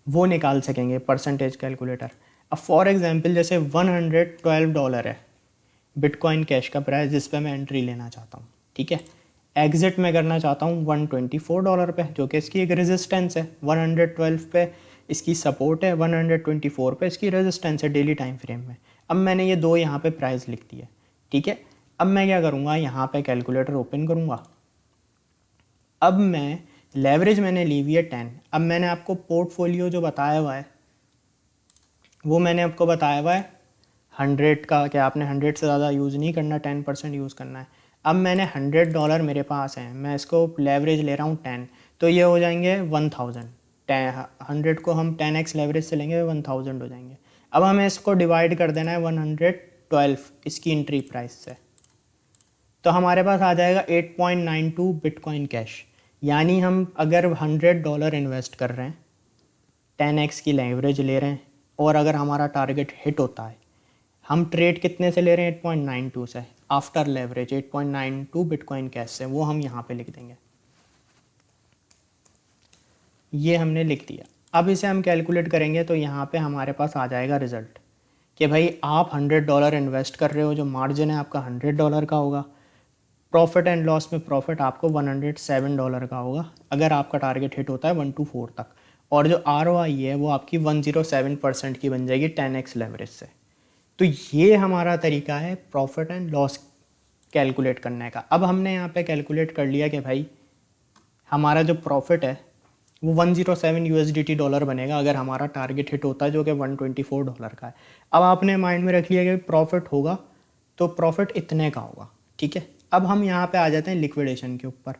वो निकाल सकेंगे परसेंटेज कैलकुलेटर। अब फॉर एग्जांपल जैसे $112 है बिटकॉइन कैश का प्राइस जिस पे मैं एंट्री लेना चाहता हूँ, ठीक है। एग्जिट में करना चाहता हूँ $124 पे, जो कि इसकी एक रेजिस्टेंस है। 112 पे इसकी सपोर्ट है, 124 पे इसकी रेजिस्टेंस है डेली टाइम फ्रेम में। अब मैंने ये दो यहाँ पे प्राइस लिख दी है, ठीक है। अब मैं क्या करूँगा, यहाँ पे कैलकुलेटर ओपन करूँगा। अब मैं लेवरेज मैंने ली हुई है 10। अब मैंने आपको पोर्टफोलियो जो बताया हुआ है वो मैंने आपको बताया हुआ है 100 का, कि आपने 100 से ज़्यादा यूज़ नहीं करना, 10% यूज़ करना है। अब मैंने $100 मेरे पास हैं, मैं इसको लेवरेज ले रहा हूँ 10, तो ये हो जाएंगे 1000। 100 को हम 10x लेवरेज से लेंगे 1000 हो जाएंगे। अब हमें इसको डिवाइड कर देना है 112 इसकी एंट्री प्राइस से, तो हमारे पास आ जाएगा 8.92 बिटकॉइन कैश। यानी हम अगर $100 इन्वेस्ट कर रहे हैं, 10x की लेवरेज ले रहे हैं, और अगर हमारा टारगेट हिट होता है, हम ट्रेड कितने से ले रहे हैं 8.92 से, आफ्टर लेवरेज 8.92 बिटकॉइन कैश से, वो हम यहाँ पे लिख देंगे। ये हमने लिख दिया। अब इसे हम कैलकुलेट करेंगे तो यहाँ पे हमारे पास आ जाएगा रिज़ल्ट कि भाई आप $100 इन्वेस्ट कर रहे हो, जो मार्जिन है आपका $100 का होगा। प्रॉफिट एंड लॉस में प्रॉफिट आपको $107 का होगा अगर आपका टारगेट हिट होता है 1 to 4 तक, और जो ROI है वो आपकी 107% की बन जाएगी 10x लेवरेज से। तो ये हमारा तरीका है प्रॉफिट एंड लॉस कैलकुलेट करने का। अब हमने यहाँ पे कैलकुलेट कर लिया कि भाई हमारा जो प्रॉफिट है वो 107 USDT डॉलर बनेगा अगर हमारा टारगेट हिट होता है, जो कि $124 का है। अब आपने माइंड में रख लिया कि प्रॉफिट होगा तो प्रॉफिट इतने का होगा, ठीक है। अब हम यहाँ पे आ जाते हैं लिक्विडेशन के ऊपर।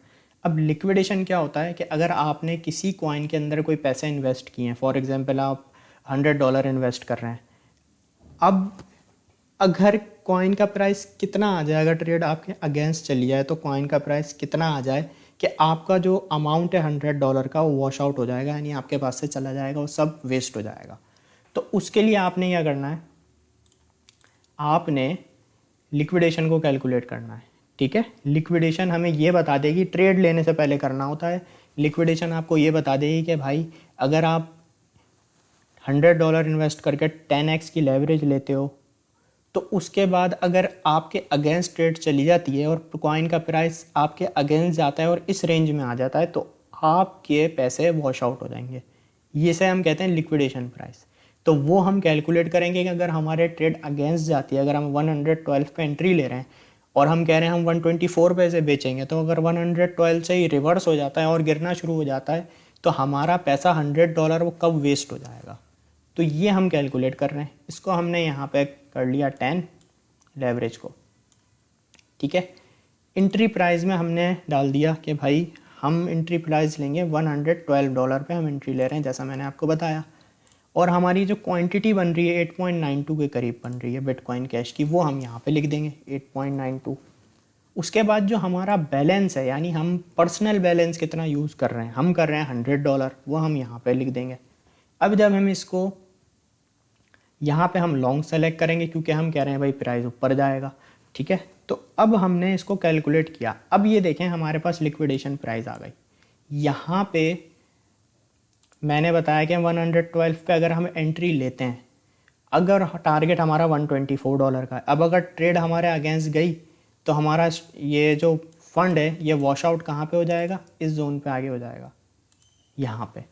अब लिक्विडेशन क्या होता है कि अगर आपने किसी कॉइन के अंदर कोई पैसे इन्वेस्ट किए हैं, फॉर एग्जांपल आप $100 इन्वेस्ट कर रहे हैं, अब अगर कॉइन का प्राइस कितना आ जाए, अगर ट्रेड आपके अगेंस्ट चली जाए तो कॉइन का प्राइस कितना आ जाए कि आपका जो अमाउंट है $100 का वो वॉश आउट हो जाएगा, यानी आपके पास से चला जाएगा, वो सब वेस्ट हो जाएगा। तो उसके लिए आपने क्या करना है, आपने लिक्विडेशन को कैलकुलेट करना है, ठीक है। लिक्विडेशन हमें ये बता देगी, ट्रेड लेने से पहले करना होता है। लिक्विडेशन आपको ये बता देगी कि भाई अगर आप $100 इन्वेस्ट करके 10x की लेवरेज लेते हो, तो उसके बाद अगर आपके अगेंस्ट ट्रेड चली जाती है और कॉइन का प्राइस आपके अगेंस्ट जाता है और इस रेंज में आ जाता है, तो आपके पैसे वॉश आउट हो जाएंगे। ये से हम कहते हैं लिक्विडेशन प्राइस। तो वो हम कैलकुलेट करेंगे कि अगर हमारे ट्रेड अगेंस्ट जाती है, अगर हम 112 पे एंट्री ले रहे हैं और हम कह रहे हैं हम 124 पे से बेचेंगे, तो अगर 112 से ही रिवर्स हो जाता है और गिरना शुरू हो जाता है, तो हमारा पैसा $100 वो कब वेस्ट हो जाएगा। तो ये हम कैलकुलेट कर रहे हैं। इसको हमने यहाँ पे कर लिया 10 लेवरेज को, ठीक है। एंट्री प्राइस में हमने डाल दिया कि भाई हम एंट्री प्राइस लेंगे $112 पे हम एंट्री ले रहे हैं, जैसा मैंने आपको बताया। और हमारी जो क्वांटिटी बन रही है 8.92 के करीब बन रही है बिटकॉइन कैश की, वो हम यहाँ पे लिख देंगे 8.92। उसके बाद जो हमारा बैलेंस है, यानी हम पर्सनल बैलेंस कितना यूज़ कर रहे हैं, हम कर रहे हैं $100, वो हम यहाँ पे लिख देंगे। अब जब हम इसको यहाँ पे हम लॉन्ग सेलेक्ट करेंगे क्योंकि हम कह रहे हैं भाई प्राइस ऊपर जाएगा, ठीक है। तो अब हमने इसको कैलकुलेट किया। अब ये देखें हमारे पास लिक्विडेशन प्राइस आ गई। यहाँ पे मैंने बताया कि 112 पे अगर हम एंट्री लेते हैं, अगर टारगेट हमारा $124 का है, अब अगर ट्रेड हमारे अगेंस्ट गई तो हमारा ये जो फंड है ये वॉश आउट कहाँ पे हो जाएगा, इस जोन पे आगे हो जाएगा, यहाँ पे।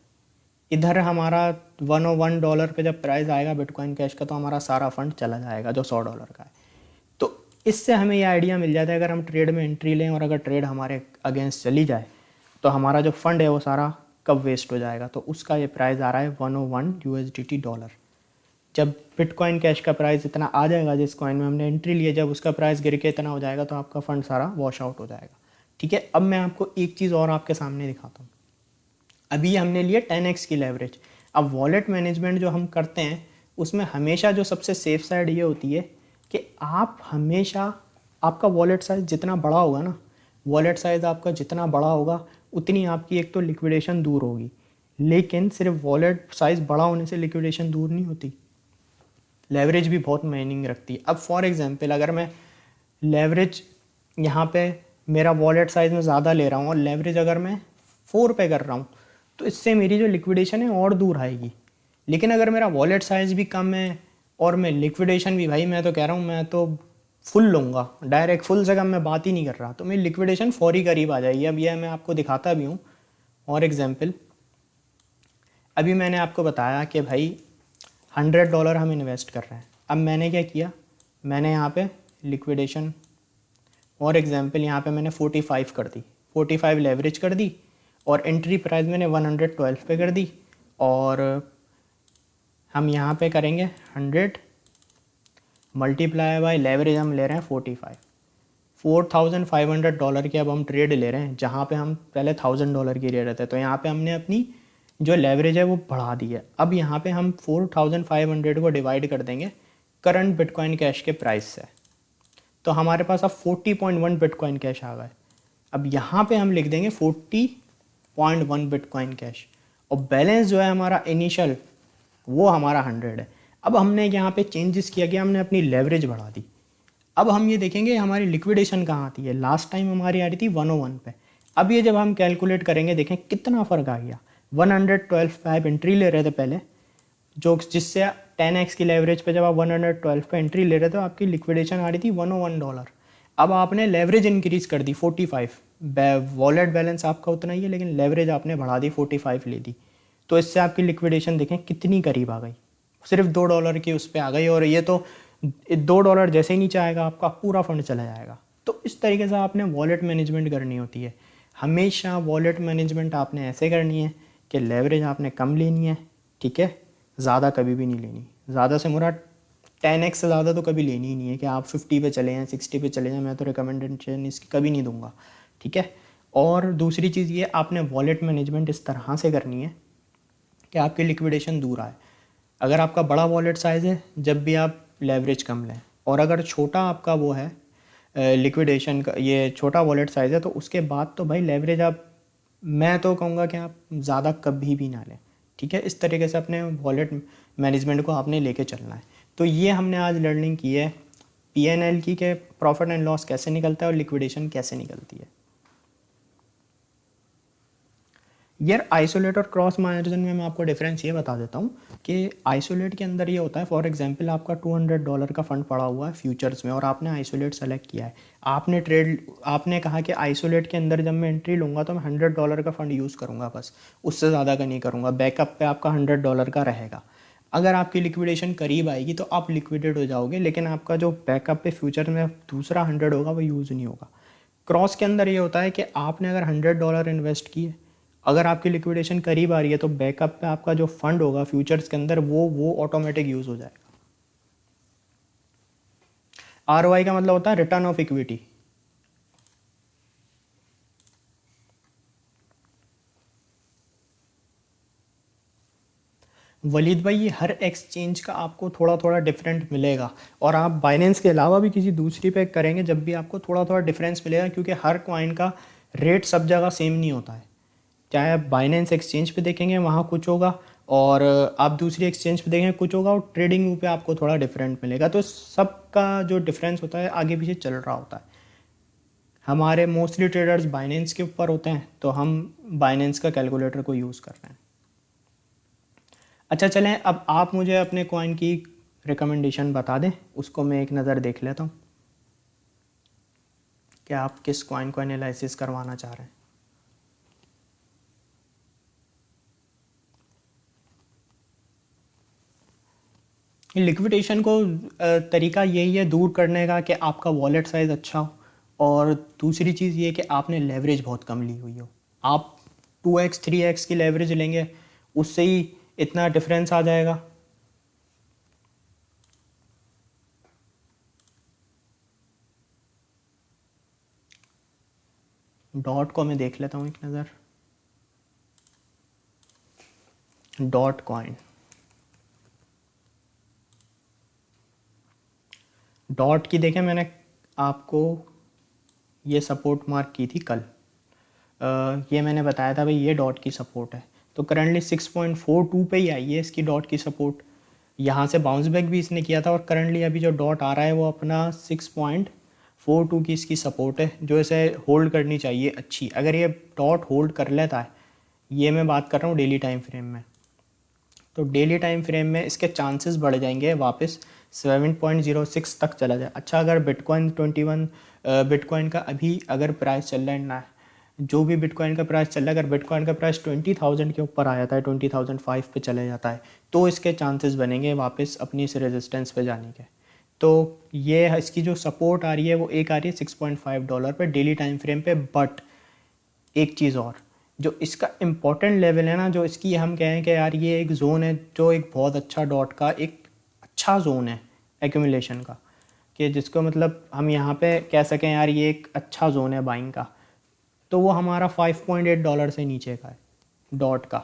इधर हमारा $101 पे जब प्राइस आएगा बिटकॉइन कैश का, तो हमारा सारा फंड चला जाएगा जो $100 का है। तो इससे हमें ये आइडिया मिल जाता है अगर हम ट्रेड में एंट्री लें और अगर ट्रेड हमारे अगेंस्ट चली जाए तो हमारा जो फंड है वो सारा कब वेस्ट हो जाएगा। तो उसका ये प्राइस आ रहा है $101 USDT डॉलर। जब बिटकॉइन कैश का प्राइस इतना आ जाएगा जिस कॉइन में हमने एंट्री लिया, जब उसका प्राइस गिर के इतना हो जाएगा तो आपका फंड सारा वॉश आउट हो जाएगा। ठीक है, अब मैं आपको एक चीज़ और आपके सामने दिखाता हूँ। अभी हमने लिया 10x की लेवरेज। अब वॉलेट मैनेजमेंट जो हम करते हैं उसमें हमेशा जो सबसे सेफ साइड ये होती है कि आप हमेशा, आपका वॉलेट साइज़ जितना बड़ा होगा ना, वॉलेट साइज़ आपका जितना बड़ा होगा उतनी आपकी एक तो लिक्विडेशन दूर होगी। लेकिन सिर्फ वॉलेट साइज़ बड़ा होने से लिक्विडेशन दूर नहीं होती, लेवरेज भी बहुत मायने रखती है। अब फॉर एग्जांपल अगर मैं लेवरेज यहाँ पे मेरा वॉलेट साइज़ में ज़्यादा ले रहा हूँ और लेवरेज अगर मैं 4 पे कर रहा हूँ तो इससे मेरी जो लिक्विडेशन है और दूर आएगी। लेकिन अगर मेरा वॉलेट साइज़ भी कम है और मैं लिक्विडेशन भी, भाई मैं तो कह रहा हूँ मैं तो फुल लूँगा, डायरेक्ट फुल से कम मैं बात ही नहीं कर रहा, तो मेरी लिक्विडेशन फौरी करीब आ जाएगी। अब यह मैं आपको दिखाता भी हूँ और एग्जाम्पल। अभी मैंने आपको बताया कि भाई $100 हम इन्वेस्ट कर रहे हैं। अब मैंने क्या किया, मैंने यहाँ पे लिक्विडेशन और एग्जांपल यहाँ पे मैंने 45 कर दी, 45 लेवरेज कर दी और एंट्री प्राइस मैंने 112 पे कर दी। और हम यहाँ पे करेंगे 100 मल्टीप्लाई बाय लेवरेज हम ले रहे हैं 45, $4,500 की अब हम ट्रेड ले रहे हैं, जहाँ पे हम पहले $1,000 की ले रहे थे। तो यहाँ पे हमने अपनी जो लेवरेज है वो बढ़ा दी है। अब यहाँ पे हम 4,500 को डिवाइड कर देंगे करंट बिटकॉइन कैश के प्राइस से, तो हमारे पास अब 40.1 बिटकॉइन कैश आ गए। अब यहाँ पे हम लिख देंगे 40.1 बिटकॉइन कैश और बैलेंस जो है हमारा इनिशियल वो हमारा 100 है। अब हमने यहाँ पे चेंजेस किया कि हमने अपनी लेवरेज बढ़ा दी। अब हम ये देखेंगे हमारी लिक्विडेशन कहाँ आती है, लास्ट टाइम हमारी आ रही थी 101 पे। अब ये जब हम कैलकुलेट करेंगे देखें कितना फ़र्क आ गया। 112 पे आप एंट्री ले रहे थे पहले, जो जिससे 10x की लेवरेज पे जब आप 112 पे एंट्री ले रहे थे तो आपकी लिक्विडेशन आ रही थी $101। अब आपने लेवरेज इंक्रीज़ कर दी 45, वॉलेट बैलेंस आपका उतना ही है लेकिन लेवरेज आपने बढ़ा दी 45 ले दी, तो इससे आपकी लिक्विडेशन देखें कितनी करीब आ गई, सिर्फ $2 की उस पर आ गई। और ये तो $2 जैसे ही नीचे आएगा आपका पूरा फंड चला जाएगा। तो इस तरीके से आपने वॉलेट मैनेजमेंट करनी होती है। हमेशा वॉलेट मैनेजमेंट आपने ऐसे करनी है कि लेवरेज आपने कम लेनी है, ठीक है, ज़्यादा कभी भी नहीं लेनी। ज़्यादा से मुराद 10x से ज़्यादा तो कभी लेनी ही नहीं है कि आप 50 पे चले जाएँ, 60 पे चले जाएँ, मैं तो रिकमेंडेशन इसकी कभी नहीं दूंगा, ठीक है। और दूसरी चीज़ ये, आपने वॉलेट मैनेजमेंट इस तरह से करनी है कि आपकी लिक्विडेशन दूर आए। अगर आपका बड़ा वॉलेट साइज़ है जब भी आप लेवरेज कम लें, और अगर छोटा आपका वो है लिक्विडेशन का, ये छोटा वॉलेट साइज़ है, तो उसके बाद तो भाई लेवरेज आप, मैं तो कहूँगा कि आप ज़्यादा कभी भी ना लें, ठीक है। इस तरीके से अपने वॉलेट मैनेजमेंट को आपने लेके चलना है। तो ये हमने आज लर्निंग की है P&L की, के प्रॉफिट एंड लॉस कैसे निकलता है और लिक्विडेशन कैसे निकलती है। यार आइसोलेट और क्रॉस मार्जिन में मैं आपको डिफरेंस ये बता देता हूँ कि आइसोलेट के अंदर ये होता है, फॉर एग्जांपल आपका $200 का फंड पड़ा हुआ है फ्यूचर्स में और आपने आइसोलेट सेलेक्ट किया है। आपने कहा कि आइसोलेट के अंदर जब मैं एंट्री लूँगा तो मैं $100 का फंड यूज़ करूँगा, बस उससे ज़्यादा का नहीं करूँगा, बैकअप पे आपका $100 का रहेगा। अगर आपकी लिक्विडेशन करीब आएगी तो आप लिक्विडेट हो जाओगे, लेकिन आपका जो बैकअप पे फ्यूचर में दूसरा 100 होगा वो यूज़ नहीं होगा। क्रॉस के अंदर ये होता है कि आपने अगर $100 इन्वेस्ट किए, अगर आपकी लिक्विडेशन करीब आ रही है तो बैकअप पे आपका जो फंड होगा फ्यूचर्स के अंदर वो ऑटोमेटिक यूज़ हो जाएगा। ROI का मतलब होता है रिटर्न ऑफ इक्विटी। वलीद भाई ये हर एक्सचेंज का आपको थोड़ा थोड़ा डिफरेंट मिलेगा, और आप बाइनेंस के अलावा भी किसी दूसरी पे करेंगे जब भी आपको थोड़ा थोड़ा डिफरेंस मिलेगा, क्योंकि हर कॉइन का रेट सब जगह सेम नहीं होता है। चाहे आप बाइनेंस एक्सचेंज पे देखेंगे वहाँ कुछ होगा और आप दूसरी एक्सचेंज पे देखेंगे कुछ होगा, और ट्रेडिंग व्यू पे आपको थोड़ा डिफरेंट मिलेगा। तो सबका जो डिफरेंस होता है आगे पीछे चल रहा होता है। हमारे मोस्टली ट्रेडर्स बाइनेंस के ऊपर होते हैं तो हम बाइनेंस का कैलकुलेटर को यूज़ कर रहे हैं। अच्छा चलें, अब आप मुझे अपने कॉइन की रिकमेंडेशन बता दें, उसको मैं एक नज़र देख लेता हूँ कि आप किस कॉइन को एनालिसिस करवाना चाह रहे हैं। लिक्विडेशन को तरीका यही है दूर करने का कि आपका वॉलेट साइज़ अच्छा हो, और दूसरी चीज़ ये कि आपने लेवरेज बहुत कम ली हुई हो। आप 2x 3x की लेवरेज लेंगे उससे ही इतना डिफरेंस आ जाएगा। डॉट को मैं देख लेता हूँ एक नज़र। डॉट कॉइन, डॉट की देखें मैंने आपको ये सपोर्ट मार्क की थी कल। ये मैंने बताया था भाई ये डॉट की सपोर्ट है, तो करंटली 6.42 पे ही आई है इसकी डॉट की सपोर्ट। यहाँ से बाउंस बैक भी इसने किया था और करंटली अभी जो डॉट आ रहा है वो अपना 6.42 की इसकी सपोर्ट है, जो इसे होल्ड करनी चाहिए अच्छी। अगर ये डॉट होल्ड कर लेता है, ये मैं बात कर रहा हूँ डेली टाइम फ्रेम में, तो डेली टाइम फ्रेम में इसके चांसेस बढ़ जाएंगे वापस 7.06 तक चला जाए। अच्छा, अगर बिटकॉइन 21 बिटकॉइन का अभी अगर प्राइस चल रहा है ना, जो भी बिटकॉइन का प्राइस चल रहा है, अगर बिटकॉइन का प्राइस 20,000 के ऊपर आ जाता है, 20,005 पे चले जाता है, तो इसके चांसेस बनेंगे वापस अपनी इस रेजिस्टेंस पे जाने के। तो ये इसकी जो सपोर्ट आ रही है वो एक आ रही है $6.5 पे डेली टाइम फ्रेम पे। बट एक चीज़ और, जो इसका इम्पोर्टेंट लेवल है ना, जो इसकी हम कहें कि यार ये एक जोन है जो एक बहुत अच्छा डॉट का एक अच्छा जोन है एक्यूमुलेशन का, कि जिसको मतलब हम यहाँ पे कह सकें यार ये एक अच्छा जोन है बाइंग का, तो वो हमारा $5.8 से नीचे का है डॉट का।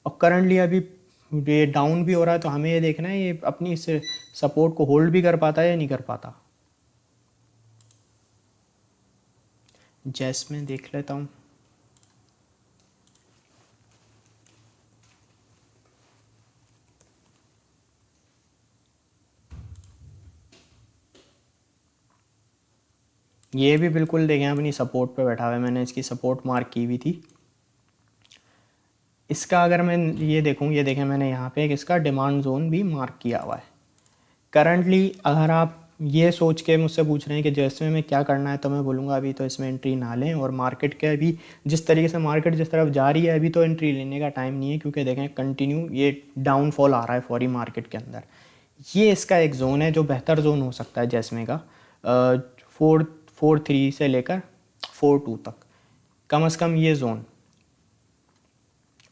और करंटली अभी ये डाउन भी हो रहा है, तो हमें ये देखना है ये अपनी इस सपोर्ट को होल्ड भी कर पाता है या नहीं कर पाता। जैस में देख लेता हूँ। ये भी बिल्कुल देखें अपनी सपोर्ट पे बैठा हुआ है, मैंने इसकी सपोर्ट मार्क की हुई थी। इसका अगर मैं ये देखूँ, ये देखें मैंने यहाँ पे एक इसका डिमांड जोन भी मार्क किया हुआ है। करंटली अगर आप ये सोच के मुझसे पूछ रहे हैं कि जैसे में क्या करना है, तो मैं बोलूँगा अभी तो इसमें एंट्री ना लें। और मार्केट के अभी जिस तरीके से मार्केट जिस तरफ जा रही है, अभी तो एंट्री लेने का टाइम नहीं है, क्योंकि देखें कंटिन्यू ये डाउनफॉल आ रहा है फॉरी मार्केट के अंदर। ये इसका एक जोन है जो बेहतर जोन हो सकता है जैसमे का, 4.3 से लेकर 4.2 तक, कम से कम ये जोन।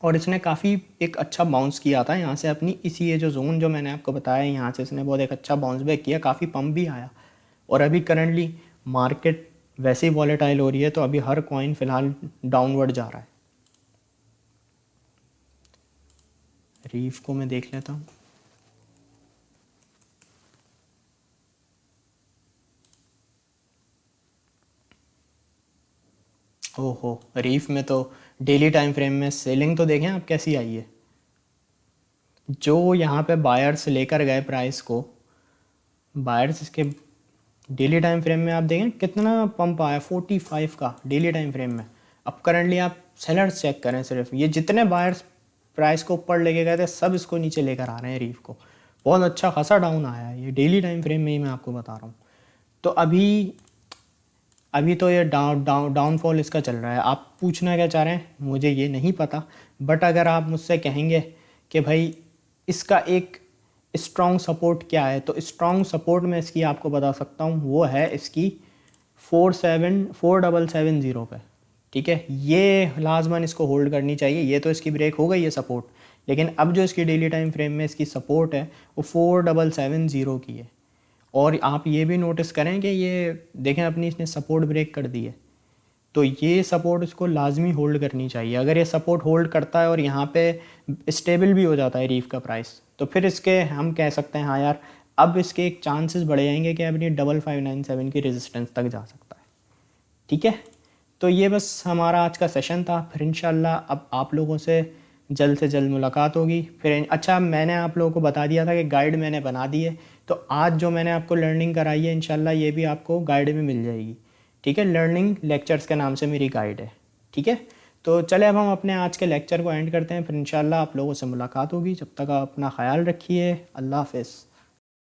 और इसने काफ़ी एक अच्छा बाउंस किया था यहाँ से अपनी इसी ये जो जोन जो मैंने आपको बताया, यहाँ से इसने बहुत एक अच्छा बाउंस बैक किया, काफ़ी पंप भी आया। और अभी करंटली मार्केट वैसे ही वॉलेटाइल हो रही है, तो अभी हर कॉइन फ़िलहाल डाउनवर्ड जा रहा है। रीफ को मैं देख लेता हूँ। ओहो, रीफ में तो डेली टाइम फ्रेम में सेलिंग तो देखें आप कैसी आई है। जो यहाँ पे बायर्स लेकर गए प्राइस को, बायर्स इसके डेली टाइम फ्रेम में आप देखें कितना पंप आया 45 का डेली टाइम फ्रेम में। अब करंटली आप सेलर्स चेक करें, सिर्फ ये जितने बायर्स प्राइस को ऊपर लेके गए थे सब इसको नीचे लेकर आ रहे हैं रीफ को। बहुत अच्छा खासा डाउन आया है ये डेली टाइम फ्रेम में ही, मैं आपको बता रहा हूँ। तो अभी तो ये डाउनफॉल इसका चल रहा है। आप पूछना क्या चाह रहे हैं मुझे ये नहीं पता, बट अगर आप मुझसे कहेंगे कि भाई इसका एक स्ट्रॉन्ग सपोर्ट क्या है, तो स्ट्रॉन्ग सपोर्ट मैं इसकी आपको बता सकता हूँ, वो है इसकी 4770 पे। ठीक है, ये लाजमन इसको होल्ड करनी चाहिए। ये तो इसकी ब्रेक हो गई है सपोर्ट, लेकिन अब जो इसकी डेली टाइम फ्रेम में इसकी सपोर्ट है वो 4770 की है। और आप ये भी नोटिस करें कि ये देखें अपनी इसने सपोर्ट ब्रेक कर दी है, तो ये सपोर्ट इसको लाजमी होल्ड करनी चाहिए। अगर ये सपोर्ट होल्ड करता है और यहाँ पे स्टेबल भी हो जाता है रीफ का प्राइस, तो फिर इसके हम कह सकते हैं हाँ यार अब इसके एक चांसेस बढ़ जाएंगे कि अपनी 5597 की रेजिस्टेंस तक जा सकता है। ठीक है, तो ये बस हमारा आज का सेशन था। फिर इंशाल्लाह अब आप लोगों से जल्द मुलाकात होगी। फिर अच्छा, मैंने आप लोगों को बता दिया था कि गाइड मैंने बना दी है, तो आज जो मैंने आपको लर्निंग कराई है इंशाल्लाह ये भी आपको गाइड में मिल जाएगी। ठीक है, लर्निंग लेक्चर्स के नाम से मेरी गाइड है। ठीक है, तो चले अब हम अपने आज के लेक्चर को एंड करते हैं। फिर इंशाल्लाह आप लोगों से मुलाकात होगी। जब तक आप अपना ख्याल रखिए। अल्लाह हाफ़िज़।